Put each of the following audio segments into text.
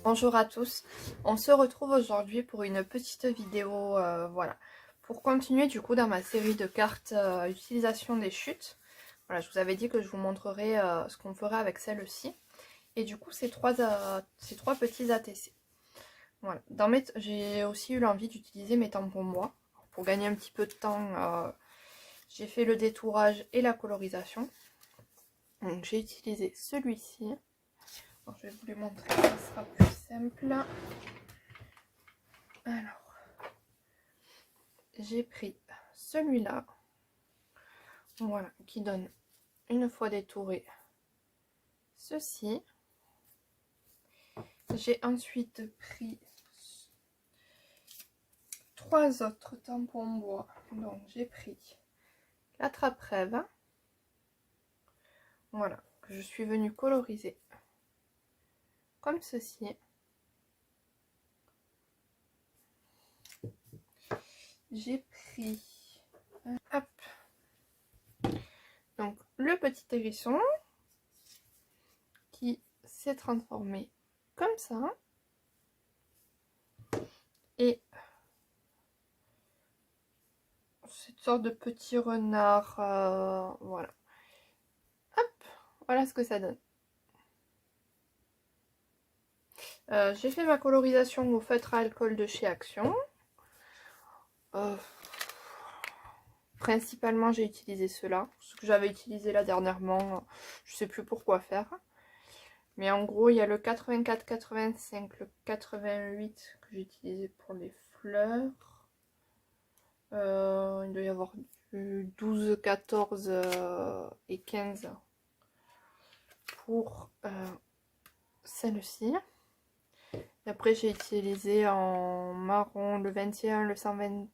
Bonjour à tous, on se retrouve aujourd'hui pour une petite vidéo, voilà, pour continuer du coup dans ma série de cartes utilisation des chutes. Voilà, je vous avais dit que je vous montrerai ce qu'on ferait avec celle-ci. Et du coup, ces trois petits ATC. Voilà, j'ai aussi eu l'envie d'utiliser mes tampons bois. Pour gagner un petit peu de temps, j'ai fait le détourage et la colorisation. Donc j'ai utilisé celui-ci. Je vais vous les montrer, ça sera plus simple. Alors, j'ai pris celui-là, voilà, qui donne une fois détouré ceci. J'ai ensuite pris trois autres tampons bois, donc j'ai pris la trappe-rêve, voilà, que je suis venue coloriser comme ceci. J'ai pris, hop, donc le petit hérisson qui s'est transformé comme ça. Et cette sorte de petit renard, voilà. Hop, voilà ce que ça donne. J'ai fait ma colorisation au feutre à alcool de chez Action. Principalement, j'ai utilisé cela. Ce que j'avais utilisé là dernièrement, je sais plus pourquoi faire. Mais en gros, il y a le 84-85, le 88 que j'ai utilisé pour les fleurs. Il doit y avoir du 12, 14 et 15 pour celle-ci. Et après, j'ai utilisé en marron le 21, le 120,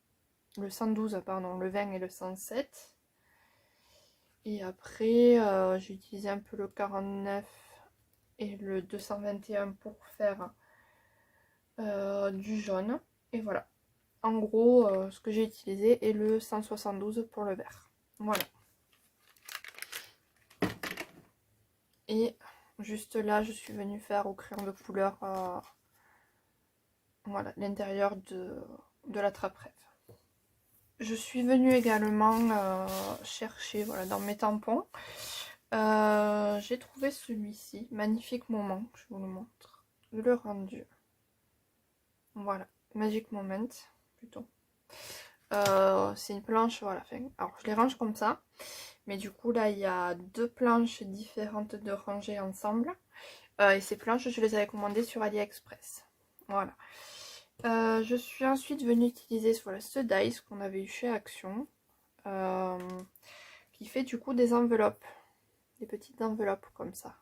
le 112, pardon, le 20 et le 107. Et après, j'ai utilisé un peu le 49 et le 221 pour faire du jaune. Et voilà. En gros, ce que j'ai utilisé est le 172 pour le vert. Voilà. Et juste là, je suis venue faire au crayon de couleur voilà, l'intérieur de la trappe-rêve. Je suis venue également chercher, voilà, dans mes tampons. J'ai trouvé celui-ci, Magnifique Moment, je vous le montre. Le rendu. Voilà, Magic Moment, plutôt. C'est une planche, voilà. Alors, je les range comme ça. Mais du coup, là, il y a deux planches différentes de ranger ensemble. Et ces planches, je les avais commandées sur AliExpress. Voilà. Je suis ensuite venue utiliser voilà, ce dice qu'on avait eu chez Action. Qui fait du coup des enveloppes. Des petites enveloppes comme ça.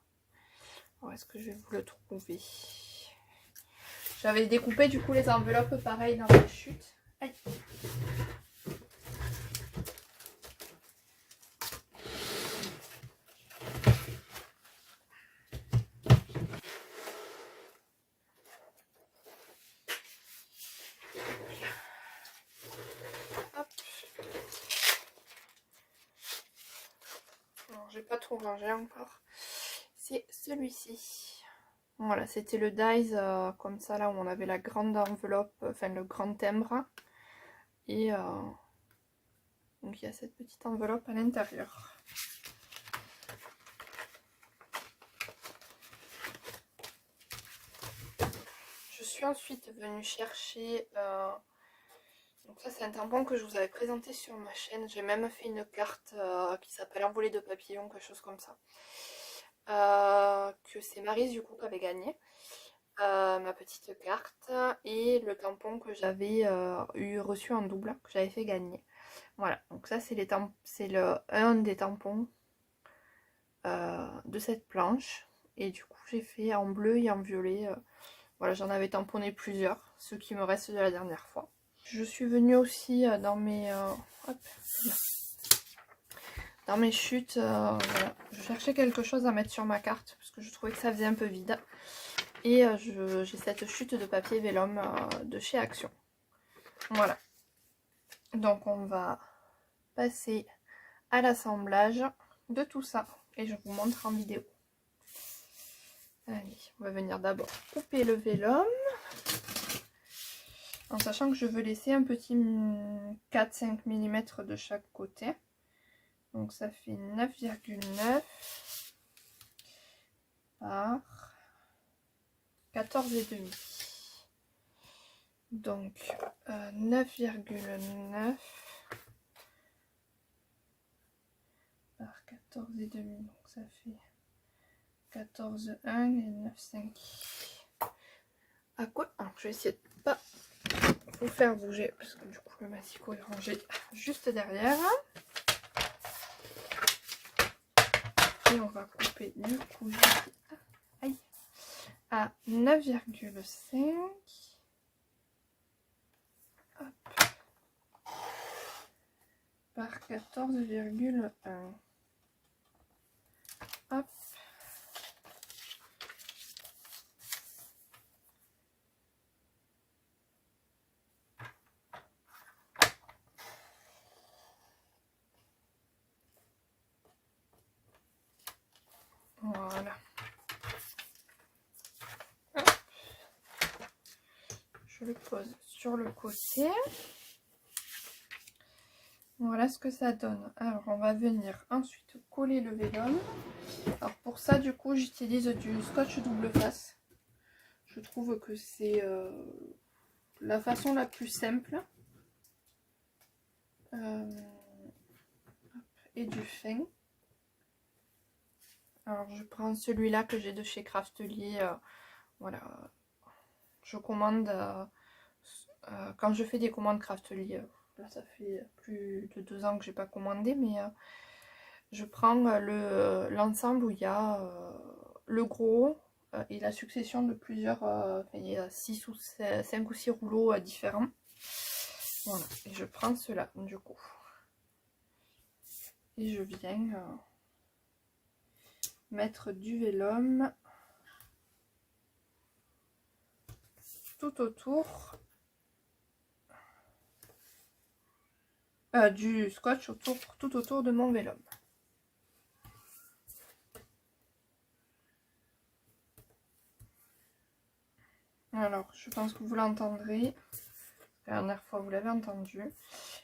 Alors, est-ce que je vais vous le trouver? J'avais découpé du coup les enveloppes pareil dans la chute. Aïe. J'ai pas tout rangé encore. C'est celui-ci. Voilà, c'était le dies comme ça là où on avait la grande enveloppe, enfin le grand timbre. Et donc il y a cette petite enveloppe à l'intérieur. Je suis ensuite venue chercher... donc ça c'est un tampon que je vous avais présenté sur ma chaîne. J'ai même fait une carte qui s'appelle Envolée de papillons, quelque chose comme ça. Que c'est Maryse du coup qui avait gagné. Ma petite carte et le tampon que j'avais reçu en double, que j'avais fait gagner. Voilà, donc ça c'est un des tampons de cette planche. Et du coup j'ai fait en bleu et en violet. Voilà, j'en avais tamponné plusieurs, ceux qui me restent de la dernière fois. Je suis venue aussi dans mes... hop, dans mes chutes, voilà. Je cherchais quelque chose à mettre sur ma carte parce que je trouvais que ça faisait un peu vide. Et j'ai cette chute de papier vélum de chez Action. Voilà. Donc on va passer à l'assemblage de tout ça. Et je vous montre en vidéo. Allez, on va venir d'abord couper le vélum. En sachant que je veux laisser un petit 4-5 mm de chaque côté. Donc ça fait 9,9 par 14,5. Donc 9,9 par 14,5. Donc ça fait 14,1 et 9,5. À quoi? Alors je vais essayer de pas vous faire bouger parce que du coup le massicot est rangé juste derrière. Et on va couper du coup à 9,5 par 14,1. Hop. Voilà. Hop. Je le pose sur le côté. Voilà ce que ça donne. Alors on va venir ensuite coller le vélum. Alors pour ça du coup j'utilise du scotch double face. Je trouve que c'est la façon la plus simple. Et du fin. Alors je prends celui-là que j'ai de chez Craftelier. Voilà. Je commande quand je fais des commandes Craftelier. Là ça fait plus de 2 ans que j'ai pas commandé, mais je prends l'ensemble où il y a le gros et la succession de plusieurs, il y a 5 ou 6 rouleaux différents. Voilà, et je prends cela du coup. Et je viens mettre du vélum tout autour, du scotch tout autour de mon vélum. Alors, je pense que vous l'entendrez. La dernière fois, vous l'avez entendu.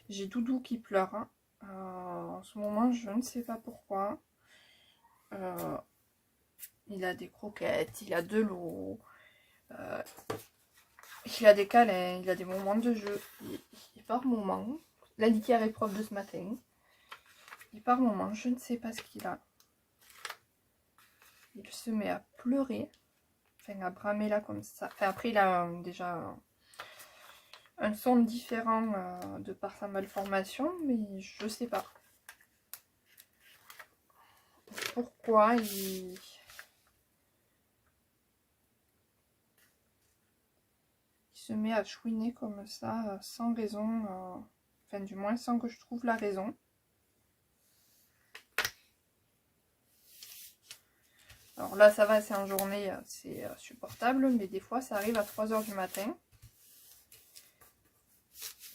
J'ai Doudou qui pleure. Hein. En ce moment, je ne sais pas pourquoi. Il a des croquettes, il a de l'eau, il a des câlins, il a des moments de jeu. Et par moment, la litière est propre de ce matin. Et par moment, je ne sais pas ce qu'il a. Il se met à pleurer. Enfin, à bramer là comme ça. Enfin, après, il a déjà un son différent de par sa malformation, mais je sais pas pourquoi il se met à chouiner comme ça, sans raison, enfin du moins sans que je trouve la raison. Alors là ça va, c'est en journée, c'est supportable, mais des fois ça arrive à 3 h du matin.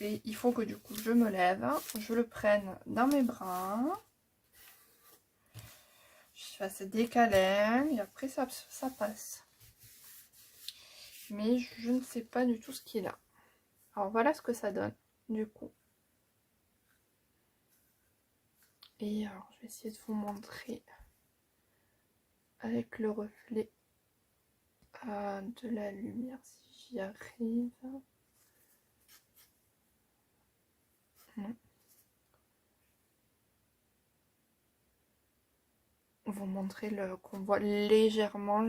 Et il faut que du coup je me lève, je le prenne dans mes bras, je fasse des câlins, et après ça passe. Mais je ne sais pas du tout ce qu'il a. Alors voilà ce que ça donne du coup. Et alors je vais essayer de vous montrer avec le reflet de la lumière si j'y arrive. Vous montrer qu'on voit légèrement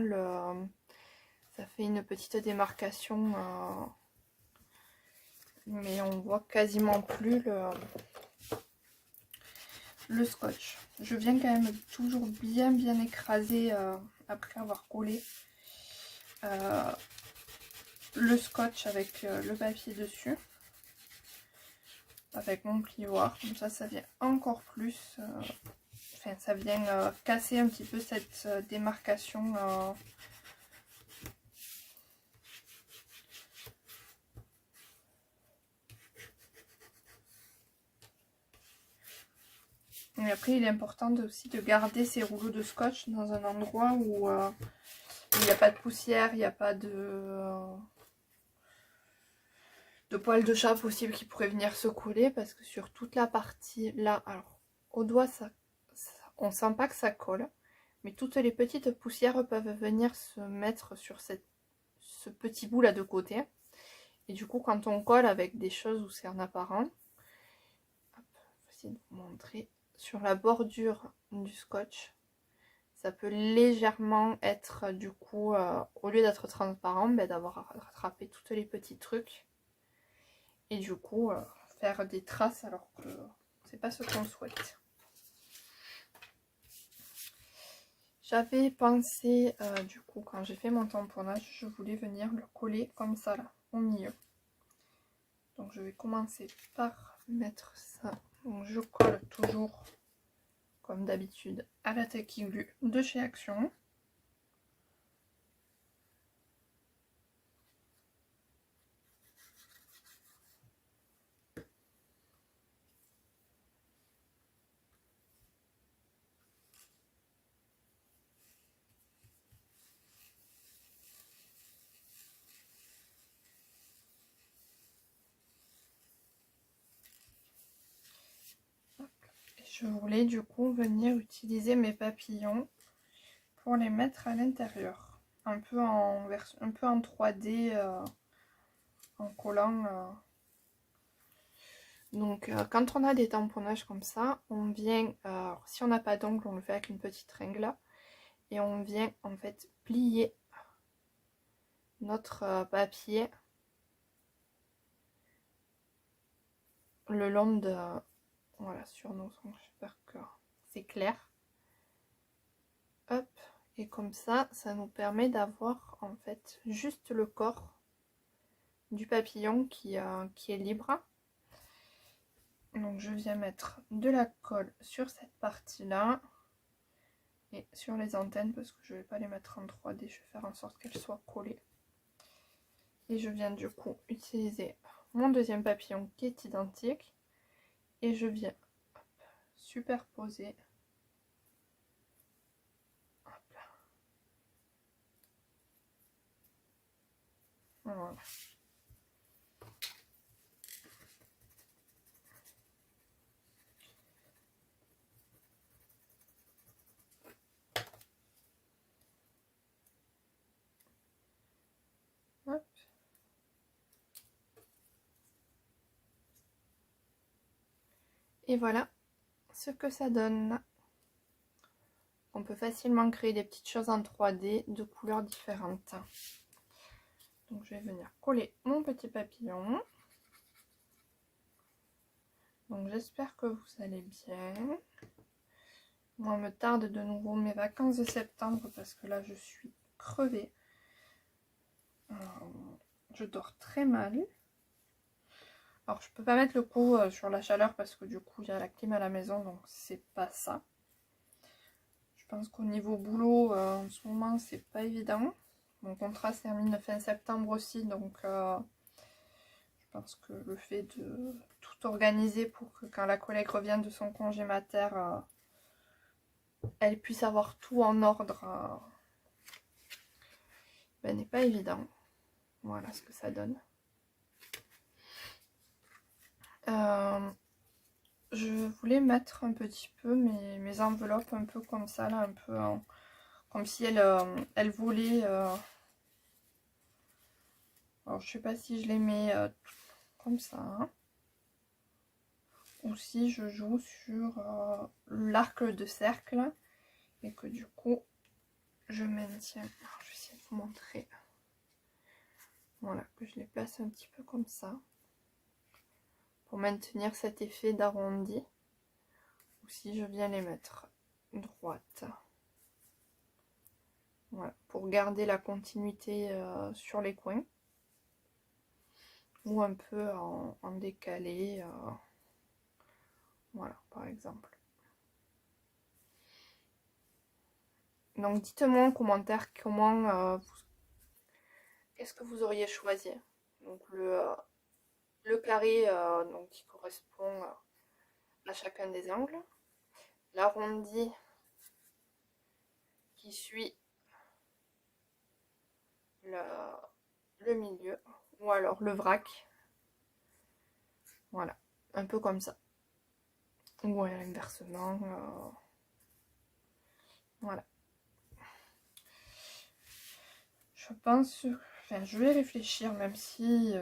ça fait une petite démarcation, mais on voit quasiment plus le scotch. Je viens quand même toujours bien écraser après avoir collé le scotch avec le papier dessus, avec mon plioir, comme ça vient encore plus, enfin ça vient casser un petit peu cette démarcation et après il est important aussi de garder ces rouleaux de scotch dans un endroit où n'y a pas de poussière, il n'y a pas de poils de chat possible qui pourraient venir se coller, parce que sur toute la partie là, alors au doigt on sent pas que ça colle, mais toutes les petites poussières peuvent venir se mettre sur ce petit bout là de côté, et du coup quand on colle avec des choses où c'est en apparent, hop, je vais essayer de vous montrer, sur la bordure du scotch, ça peut légèrement être du coup, au lieu d'être transparent, ben, d'avoir rattrapé tous les petits trucs. Et du coup, faire des traces alors que c'est pas ce qu'on souhaite. J'avais pensé, du coup, quand j'ai fait mon tamponnage, je voulais venir le coller comme ça, là, au milieu. Donc je vais commencer par mettre ça. Donc je colle toujours, comme d'habitude, à la Tacky Glue de chez Action. Je voulais du coup venir utiliser mes papillons pour les mettre à l'intérieur. Un peu en 3D, en collant. Donc quand on a des tamponnages comme ça, on vient, si on n'a pas d'ongle, on le fait avec une petite règle. Et on vient en fait plier notre papier le long de... Voilà, sur nos ongles, j'espère que c'est clair. Hop, et comme ça, ça nous permet d'avoir en fait juste le corps du papillon qui est libre. Donc je viens mettre de la colle sur cette partie-là et sur les antennes parce que je ne vais pas les mettre en 3D, je vais faire en sorte qu'elles soient collées. Et je viens du coup utiliser mon deuxième papillon qui est identique et je viens superposer. Hop là. Voilà. Hop. Et voilà ce que ça donne. On peut facilement créer des petites choses en 3D de couleurs différentes. Donc je vais venir coller mon petit papillon. Donc j'espère que vous allez bien. Moi, me tarde de nouveau mes vacances de septembre parce que là je suis crevée. Je dors très mal. Alors je peux pas mettre le coup sur la chaleur parce que du coup il y a la clim à la maison, donc c'est pas ça. Je pense qu'au niveau boulot en ce moment c'est pas évident. Mon contrat se termine fin septembre aussi, donc je pense que le fait de tout organiser pour que quand la collègue revienne de son congé mater, elle puisse avoir tout en ordre, ben, n'est pas évident. Voilà ce que ça donne. Je voulais mettre un petit peu mes enveloppes un peu comme ça, là, un peu comme si elles volaient. Alors je sais pas si je les mets comme ça, hein, ou si je joue sur l'arc de cercle et que du coup je maintiens. Alors, je vais essayer de vous montrer. Voilà, que je les place un petit peu comme ça pour maintenir cet effet d'arrondi. Ou si je viens les mettre droite. Voilà, pour garder la continuité sur les coins. Ou un peu en décalé. Voilà, par exemple. Donc dites-moi en commentaire comment qu'est-ce que vous auriez choisi. Donc le carré donc, qui correspond à chacun des angles. L'arrondi qui suit le milieu, ou alors le vrac. Voilà, un peu comme ça. Ou à l'inversement. Voilà. Je pense... Enfin, je vais réfléchir, même si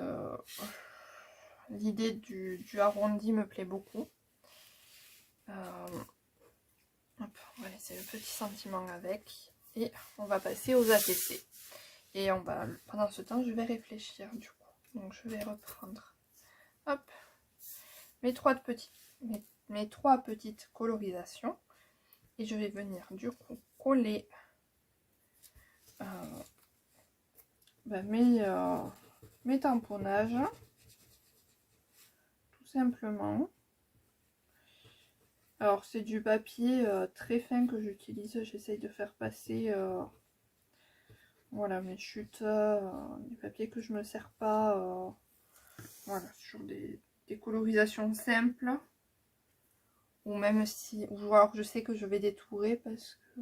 l'idée du arrondi me plaît beaucoup. Hop, on va laisser le petit sentiment avec. Et on va passer aux ATC. Et pendant ce temps, je vais réfléchir du coup. Donc je vais reprendre, hop, mes trois petites colorisations. Et je vais venir du coup coller mes tamponnages. Tout simplement. Alors c'est du papier très fin que j'utilise. J'essaye de faire passer voilà, mes chutes, du papier que je ne me sers pas. Voilà, sur des colorisations simples. Ou même si, ou alors je sais que je vais détourer parce que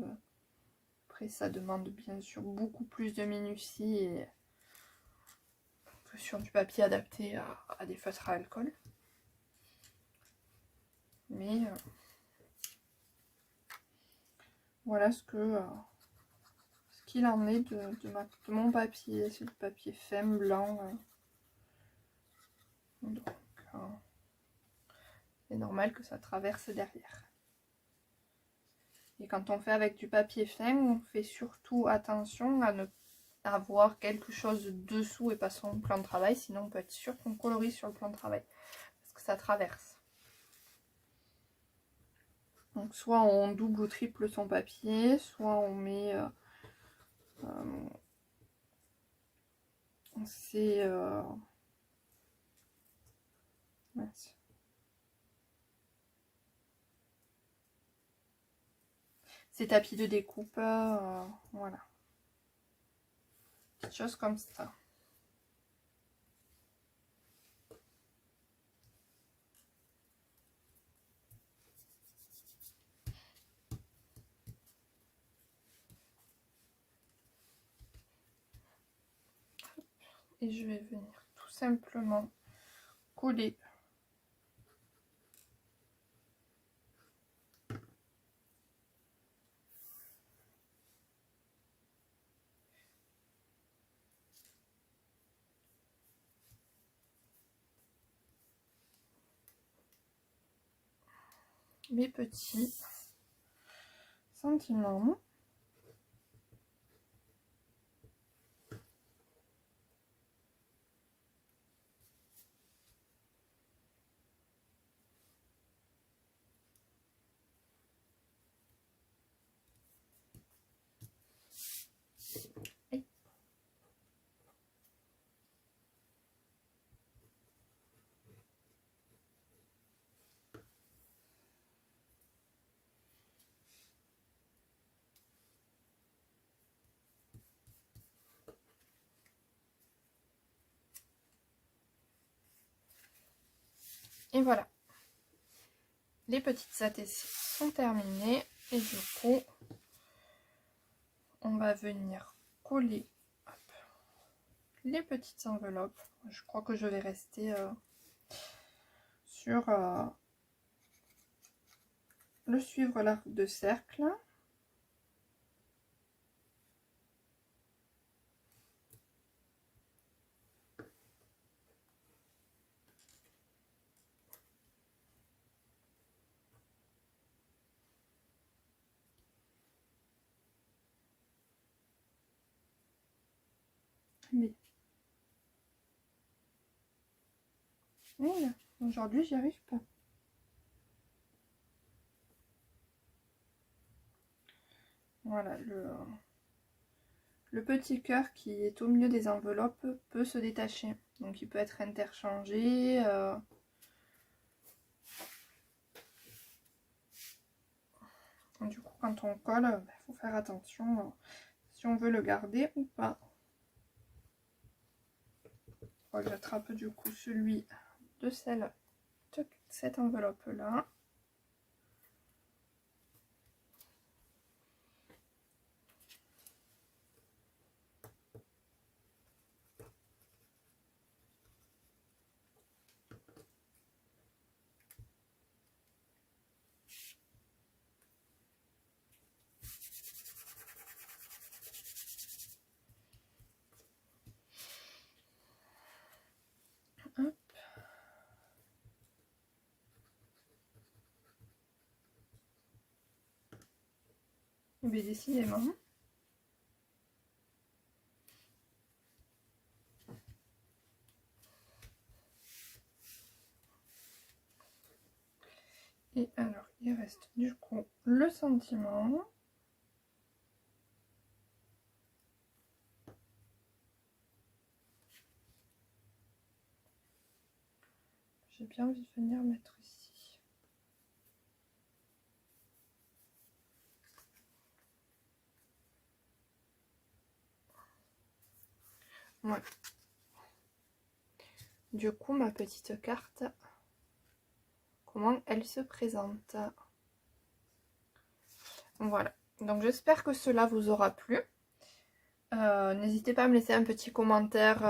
après ça demande bien sûr beaucoup plus de minutie que sur du papier adapté à des feutres à alcool. Mais voilà ce qu'il en est de mon papier. C'est du papier fin blanc. Donc c'est normal que ça traverse derrière. Et quand on fait avec du papier fin, on fait surtout attention à ne pas avoir quelque chose dessous et pas son plan de travail, sinon on peut être sûr qu'on colorie sur le plan de travail, parce que ça traverse. Donc soit on double ou triple son papier, soit on met ces tapis de découpe, voilà. Petite chose comme ça. Et je vais venir tout simplement coller mes petits sentiments. Et voilà, les petites ATC sont terminées et du coup on va venir coller les petites enveloppes. Je crois que je vais rester sur le suivre l'arc de cercle. Mais aujourd'hui j'y arrive pas. Voilà, le petit cœur qui est au milieu des enveloppes peut se détacher. Donc il peut être interchangé. Du coup quand on colle, il faut faire attention si on veut le garder ou pas. J'attrape du coup celui de cette enveloppe là. Mais décidément. Et alors, il reste du coup le sentiment. J'ai bien envie de venir mettre ici. Ouais. Du coup, ma petite carte, comment elle se présente. Voilà. Donc, j'espère que cela vous aura plu. N'hésitez pas à me laisser un petit commentaire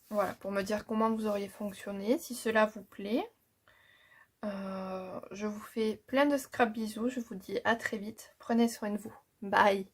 voilà, pour me dire comment vous auriez fonctionné, si cela vous plaît. Je vous fais plein de scrap bisous, je vous dis à très vite, prenez soin de vous, bye.